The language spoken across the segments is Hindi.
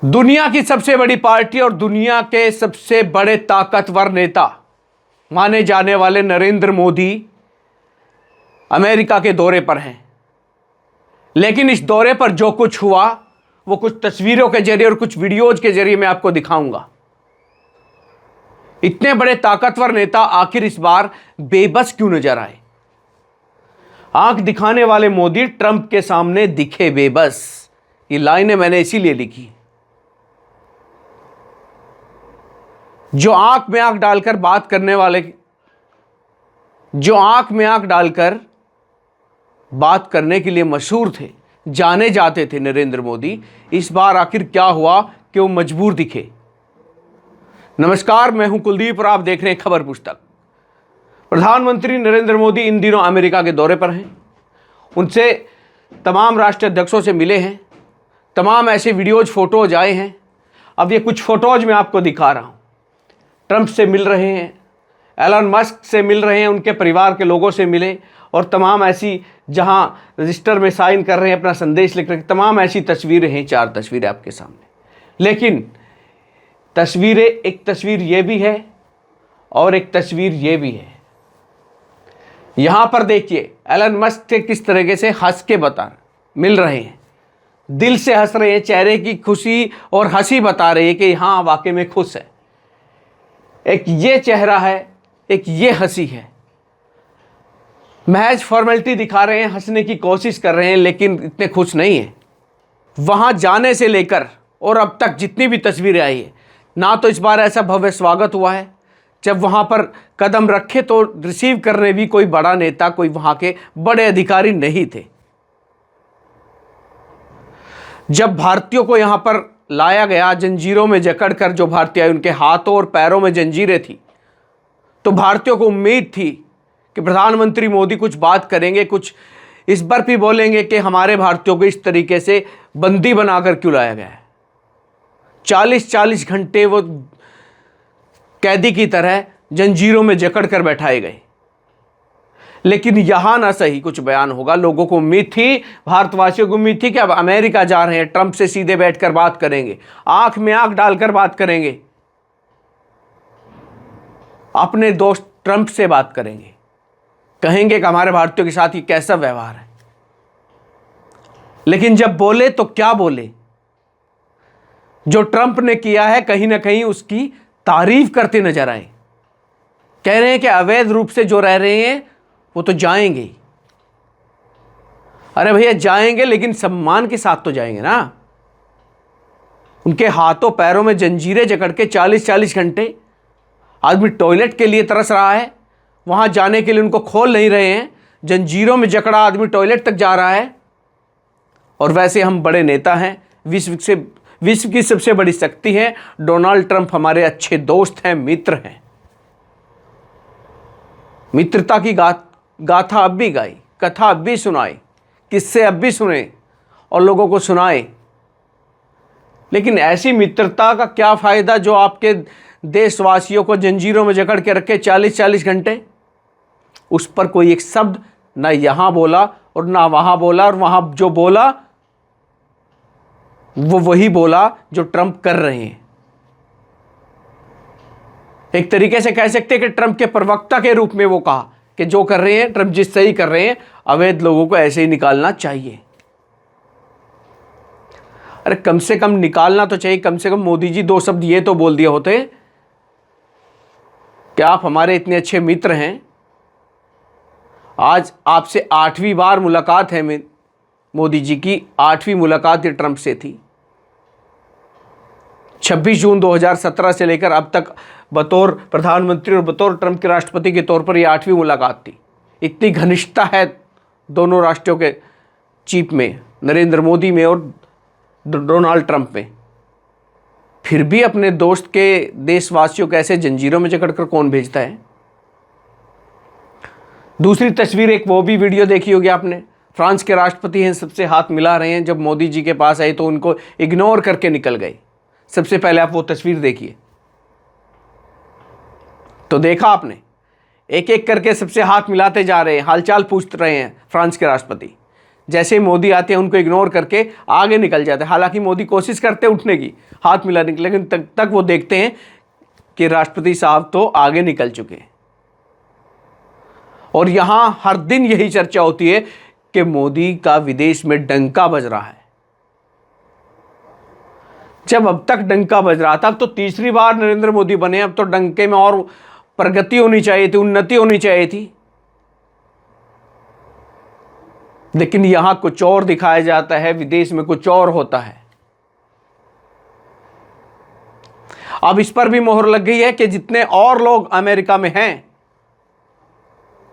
दुनिया की सबसे बड़ी पार्टी और दुनिया के सबसे बड़े ताकतवर नेता माने जाने वाले नरेंद्र मोदी अमेरिका के दौरे पर हैं। लेकिन इस दौरे पर जो कुछ हुआ वो कुछ तस्वीरों के जरिए और कुछ वीडियोज के जरिए मैं आपको दिखाऊंगा। इतने बड़े ताकतवर नेता आखिर इस बार बेबस क्यों नजर आए? आंख दिखाने वाले मोदी ट्रंप के सामने दिखे बेबस। ये लाइनें मैंने इसीलिए लिखी। जो आंख में आंख डालकर बात करने वाले, जो आंख में आंख डालकर बात करने के लिए मशहूर थे, जाने जाते थे नरेंद्र मोदी, इस बार आखिर क्या हुआ कि वो मजबूर दिखे? नमस्कार, मैं हूं कुलदीप और आप देख रहे हैं खबर पुस्तक। प्रधानमंत्री नरेंद्र मोदी इन दिनों अमेरिका के दौरे पर हैं। उनसे तमाम राष्ट्राध्यक्षों से मिले हैं। तमाम ऐसे वीडियोज फोटोज आए हैं। अब ये कुछ फोटोज मैं आपको दिखा रहा हूं। ट्रंप से मिल रहे हैं, एलन मस्क से मिल रहे हैं, उनके परिवार के लोगों से मिले और तमाम ऐसी जहां रजिस्टर में साइन कर रहे हैं, अपना संदेश लिख रहे हैं, तमाम ऐसी तस्वीरें हैं। 4 तस्वीरें आपके सामने। लेकिन तस्वीरें, एक तस्वीर ये भी है और एक तस्वीर ये भी है। यहां पर देखिए एलन मस्क से किस तरीके से हंस के मिल रहे हैं, दिल से हंस रहे हैं, चेहरे की खुशी और हंसी बता रहे हैं कि हाँ वाकई में खुश है। एक ये चेहरा है, एक ये हंसी है। महज फॉर्मेलिटी दिखा रहे हैं, हंसने की कोशिश कर रहे हैं, लेकिन इतने खुश नहीं हैं। वहां जाने से लेकर और अब तक जितनी भी तस्वीरें आई है, ना तो इस बार ऐसा भव्य स्वागत हुआ है। जब वहां पर कदम रखे तो रिसीव करने भी कोई बड़ा नेता, कोई वहां के बड़े अधिकारी नहीं थे। जब भारतीयों को यहां पर लाया गया, जंजीरों में जकड़कर जो भारतीय आए, उनके हाथों और पैरों में जंजीरें थी, तो भारतीयों को उम्मीद थी कि प्रधानमंत्री मोदी कुछ बात करेंगे, कुछ इस बार भी बोलेंगे कि हमारे भारतीयों को इस तरीके से बंदी बनाकर क्यों लाया गया है। 40-40 घंटे वो कैदी की तरह जंजीरों में जकड़कर बैठाए गए। लेकिन यहां ना सही कुछ बयान होगा। लोगों को उम्मीद थी, भारतवासियों को उम्मीद थी कि अब अमेरिका जा रहे हैं, ट्रंप से सीधे बैठकर बात करेंगे, आंख में आंख डालकर बात करेंगे, अपने दोस्त ट्रंप से बात करेंगे, कहेंगे कि हमारे भारतीयों के साथ ये कैसा व्यवहार है। लेकिन जब बोले तो क्या बोले? जो ट्रंप ने किया है कहीं ना कहीं उसकी तारीफ करते नजर आए। कह रहे हैं कि अवैध रूप से जो रह रहे हैं वो तो जाएंगे ही। अरे भैया जाएंगे, लेकिन सम्मान के साथ तो जाएंगे ना। उनके हाथों पैरों में जंजीरें जकड़ के 40-40 घंटे आदमी टॉयलेट के लिए तरस रहा है, वहां जाने के लिए उनको खोल नहीं रहे हैं। जंजीरों में जकड़ा आदमी टॉयलेट तक जा रहा है। और वैसे हम बड़े नेता हैं, विश्व की सबसे बड़ी शक्ति है। डोनाल्ड ट्रंप हमारे अच्छे दोस्त हैं, मित्र हैं। मित्रता की गाथा अब भी गाई, कथा अब भी सुनाई, किस्से अब भी सुने और लोगों को सुनाए। लेकिन ऐसी मित्रता का क्या फायदा जो आपके देशवासियों को जंजीरों में जकड़ के रखे 40-40 घंटे? उस पर कोई एक शब्द ना यहां बोला और ना वहां बोला, और वहां जो बोला वो वही बोला जो ट्रंप कर रहे हैं। एक तरीके से कह सकते हैं कि ट्रंप के प्रवक्ता के रूप में वो कहा कि जो कर रहे हैं ट्रंप, जिस सही कर रहे हैं, अवैध लोगों को ऐसे ही निकालना चाहिए। अरे कम से कम निकालना तो चाहिए। कम से कम मोदी जी 2 शब्द ये तो बोल दिए होते कि आप हमारे इतने अच्छे मित्र हैं। आज आपसे 8वीं बार मुलाकात है मोदी जी की। 8वीं मुलाकात ये ट्रंप से थी। 26 जून 2017 से लेकर अब तक बतौर प्रधानमंत्री और बतौर ट्रंप के राष्ट्रपति के तौर पर यह 8वीं मुलाकात थी। इतनी घनिष्ठता है दोनों राष्ट्रों के चीफ में, नरेंद्र मोदी में और डोनाल्ड ट्रंप में। फिर भी अपने दोस्त के देशवासियों को ऐसे जंजीरों में जकड़कर कौन भेजता है? दूसरी तस्वीर, एक वो भी वीडियो देखी होगी आपने। फ्रांस के राष्ट्रपति हैं, सबसे हाथ मिला रहे हैं। जब मोदी जी के पास आए तो उनको इग्नोर करके निकल गए। सबसे पहले आप वो तस्वीर देखिए। तो देखा आपने, एक एक करके सबसे हाथ मिलाते जा रहे हैं, हालचाल पूछ रहे हैं फ्रांस के राष्ट्रपति। जैसे ही मोदी आते हैं उनको इग्नोर करके आगे निकल जाते हैं। हालांकि मोदी कोशिश करते हैं उठने की, हाथ मिलाने की, लेकिन तक तक वो देखते हैं कि राष्ट्रपति साहब तो आगे निकल चुके हैं। और यहां हर दिन यही चर्चा होती है कि मोदी का विदेश में डंका बज रहा है। जब अब तक डंका बज रहा था, अब तो तीसरी बार नरेंद्र मोदी बने, अब तो डंके में और प्रगति होनी चाहिए थी, उन्नति होनी चाहिए थी। लेकिन यहां कुछ और दिखाया जाता है, विदेश में कुछ और होता है। अब इस पर भी मोहर लग गई है कि जितने और लोग अमेरिका में हैं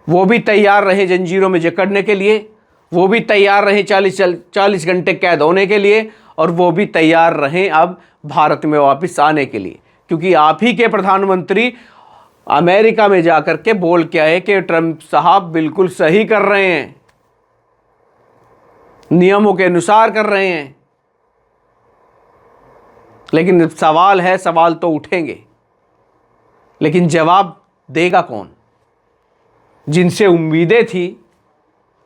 वो भी तैयार रहे जंजीरों में जकड़ने के लिए, वो भी तैयार रहे 40 घंटे कैद होने के लिए, और वो भी तैयार रहें अब भारत में वापस आने के लिए। क्योंकि आप ही के प्रधानमंत्री अमेरिका में जाकर के बोल के आए कि ट्रंप साहब बिल्कुल सही कर रहे हैं, नियमों के अनुसार कर रहे हैं। लेकिन सवाल है, सवाल तो उठेंगे, लेकिन जवाब देगा कौन? जिनसे उम्मीदें थी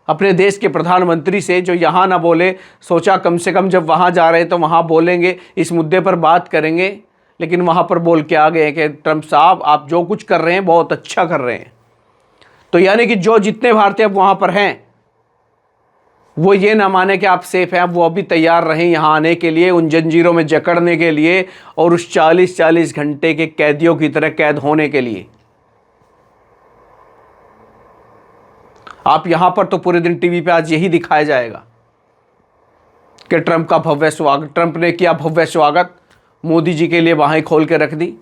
अपने देश के प्रधानमंत्री से, जो यहां ना बोले, सोचा कम से कम जब वहां जा रहे तो वहां बोलेंगे, इस मुद्दे पर बात करेंगे, लेकिन वहां पर बोल के आ गए कि ट्रंप साहब आप जो कुछ कर रहे हैं बहुत अच्छा कर रहे हैं। तो यानी कि जो जितने भारतीय अब वहां पर हैं वो ये ना माने कि आप सेफ हैं, अब वो अभी तैयार रहें यहाँ आने के लिए, उन जंजीरों में जकड़ने के लिए और उस 40 घंटे के कैदियों की तरह कैद होने के लिए। आप यहां पर तो पूरे दिन टीवी पे आज यही दिखाया जाएगा कि ट्रंप का भव्य स्वागत, ट्रंप ने किया भव्य स्वागत, मोदी जी के लिए बाहें खोल के रख दी,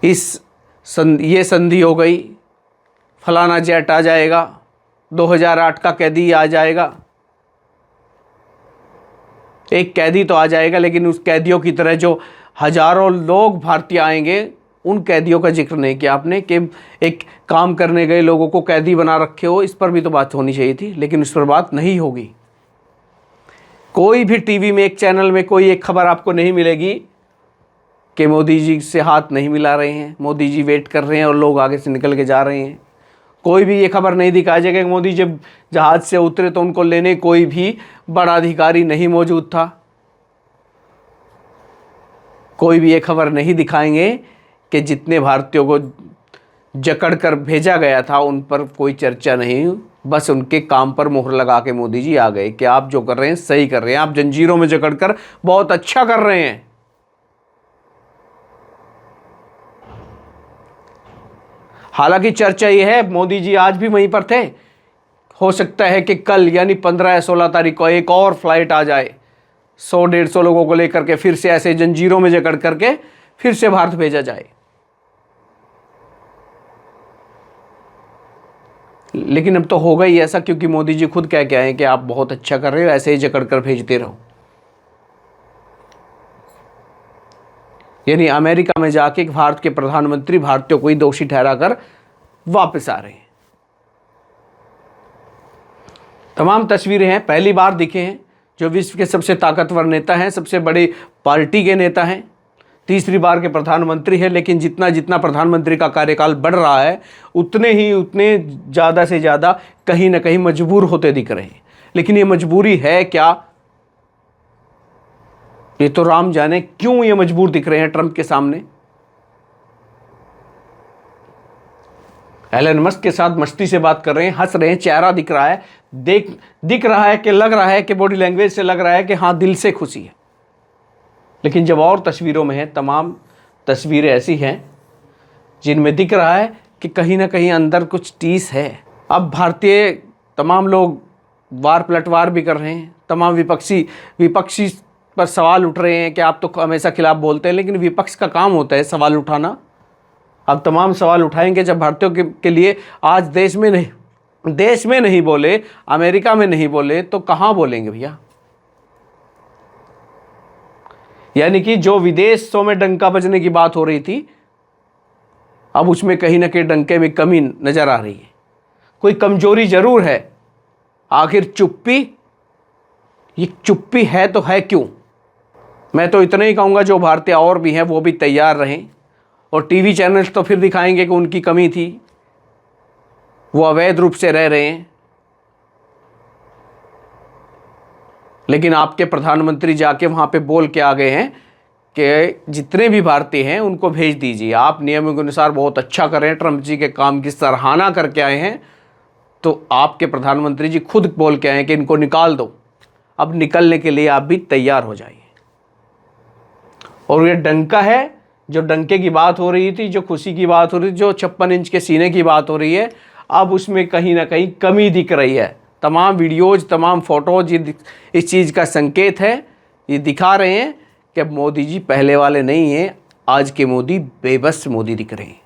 ये संधि हो गई, फलाना जेट आ जाएगा, 2008 का कैदी आ जाएगा। एक कैदी तो आ जाएगा, लेकिन उस कैदियों की तरह जो हजारों लोग भारतीय आएंगे, उन कैदियों का जिक्र नहीं किया आपने कि एक काम करने गए लोगों को कैदी बना रखे हो। इस पर भी तो बात होनी चाहिए थी, लेकिन उस पर बात नहीं होगी। कोई भी टीवी में, एक चैनल में कोई एक खबर आपको नहीं मिलेगी कि मोदी जी से हाथ नहीं मिला रहे हैं, मोदी जी वेट कर रहे हैं और लोग आगे से निकल के जा रहे हैं। कोई भी ये खबर नहीं दिखाई जाएगा कि मोदी जब जहाज से उतरे तो उनको लेने कोई भी बड़ा अधिकारी नहीं मौजूद था। कोई भी ये खबर नहीं दिखाएंगे कि जितने भारतीयों को जकड़ कर भेजा गया था उन पर कोई चर्चा नहीं, बस उनके काम पर मोहर लगा के मोदी जी आ गए कि आप जो कर रहे हैं सही कर रहे हैं, आप जंजीरों में जकड़ कर बहुत अच्छा कर रहे हैं। हालांकि चर्चा ये है, मोदी जी आज भी वहीं पर थे, हो सकता है कि कल यानी 15 या 16 तारीख को एक और फ्लाइट आ जाए 100-150 लोगों को लेकर के, फिर से ऐसे जंजीरों में जकड़ करके फिर से भारत भेजा जाए। लेकिन अब तो होगा ही ऐसा, क्योंकि मोदी जी खुद कह के आए कि आप बहुत अच्छा कर रहे हो, ऐसे ही जकड़ कर भेजते रहो। यानी अमेरिका में जाके भारत के प्रधानमंत्री भारतीयों को ही दोषी ठहराकर वापस आ रहे हैं। तमाम तस्वीरें हैं, पहली बार दिखे हैं, जो विश्व के सबसे ताकतवर नेता हैं, सबसे बड़ी पार्टी के नेता हैं, तीसरी बार के प्रधानमंत्री है। लेकिन जितना जितना प्रधानमंत्री का कार्यकाल बढ़ रहा है उतने ज़्यादा से ज़्यादा कहीं ना कहीं मजबूर होते दिख रहे हैं। लेकिन ये मजबूरी है क्या, ये तो राम जाने क्यों ये मजबूर दिख रहे हैं ट्रंप के सामने। एलन मस्क के साथ मस्ती से बात कर रहे हैं, हंस रहे हैं, चेहरा दिख रहा है, दिख रहा है कि लग रहा है कि बॉडी लैंग्वेज से लग रहा है कि हाँ दिल से खुशी है। लेकिन जब और तस्वीरों में है, तमाम तस्वीरें ऐसी हैं जिनमें दिख रहा है कि कहीं ना कहीं अंदर कुछ टीस है। अब भारतीय तमाम लोग वार पलटवार भी कर रहे हैं, तमाम विपक्षी पर सवाल उठ रहे हैं कि आप तो हमेशा खिलाफ बोलते हैं, लेकिन विपक्ष का काम होता है सवाल उठाना। अब तमाम सवाल उठाएंगे जब भारतीयों के लिए आज देश में नहीं बोले, अमेरिका में नहीं बोले, तो कहाँ बोलेंगे भैया। यानी कि जो विदेशों में डंका बजने की बात हो रही थी, अब उसमें कहीं ना कहीं डंके में कमी नजर आ रही है, कोई कमजोरी जरूर है। आखिर ये चुप्पी है तो है क्यों। मैं तो इतना ही कहूँगा, जो भारतीय और भी हैं वो भी तैयार रहें, और टीवी चैनल्स तो फिर दिखाएंगे कि उनकी कमी थी, वो अवैध रूप से रह रहे हैं, लेकिन आपके प्रधानमंत्री जाके वहाँ पे बोल के आ गए हैं कि जितने भी भारतीय हैं उनको भेज दीजिए, आप नियमों के अनुसार बहुत अच्छा कर रहे हैं, ट्रंप जी के काम की सराहना करके आए हैं। तो आपके प्रधानमंत्री जी खुद बोल के आए हैं कि इनको निकाल दो। अब निकलने के लिए आप भी तैयार हो जाइए। और ये डंका है, जो डंके की बात हो रही थी, जो खुशी की बात हो रही थी, जो 56 इंच के सीने की बात हो रही है, अब उसमें कहीं ना कहीं कमी दिख रही है। तमाम वीडियोज़, तमाम फ़ोटोज़ इस चीज़ का संकेत है, ये दिखा रहे हैं कि अब मोदी जी पहले वाले नहीं हैं। आज के मोदी बेबस मोदी दिख रहे हैं।